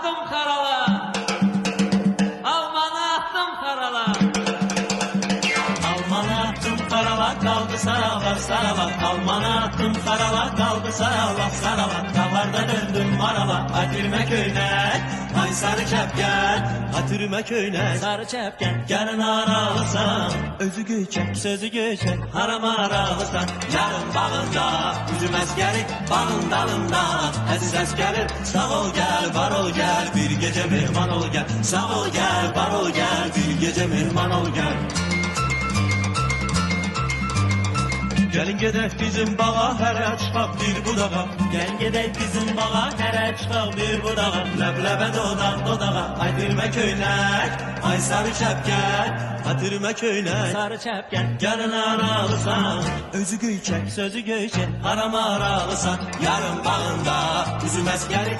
attım karala. Almanı attım karala. Almanı attım karala, kaldı saralar saralar. Almanı attım karala, kaldı saralar saralar. Dağlarda döndüm marala, Hatırıma köyne. Ay sarı çepken, Hatırıma köyne. Sarı çepken, gelin aralısan. Özü göçek, sözü göçek, haram aralısan. Yarın bağında, üzüm əskəri, bağın dalında. Əziz əskərim, sağ ol gel, var ol gel. Bir gece mehman ol gel. Sağ ol gel, var ol gel. Bir gece mehman ol gel. Gelin gedək bizim bağa, hərə çıxaq bir budağa. Gelin gedək bizim bağa, hərə çıxaq bir budağa. Ləbləbə dodaq dodağa, Hatırıma köynək. Ay sarı çəpkən, Hatırıma köynək. Sarı çəpkən, gəlin aralısan. Özü göyçək, sözü göyçək, haram aralısan. Yarın bağında, üzüm əskəri.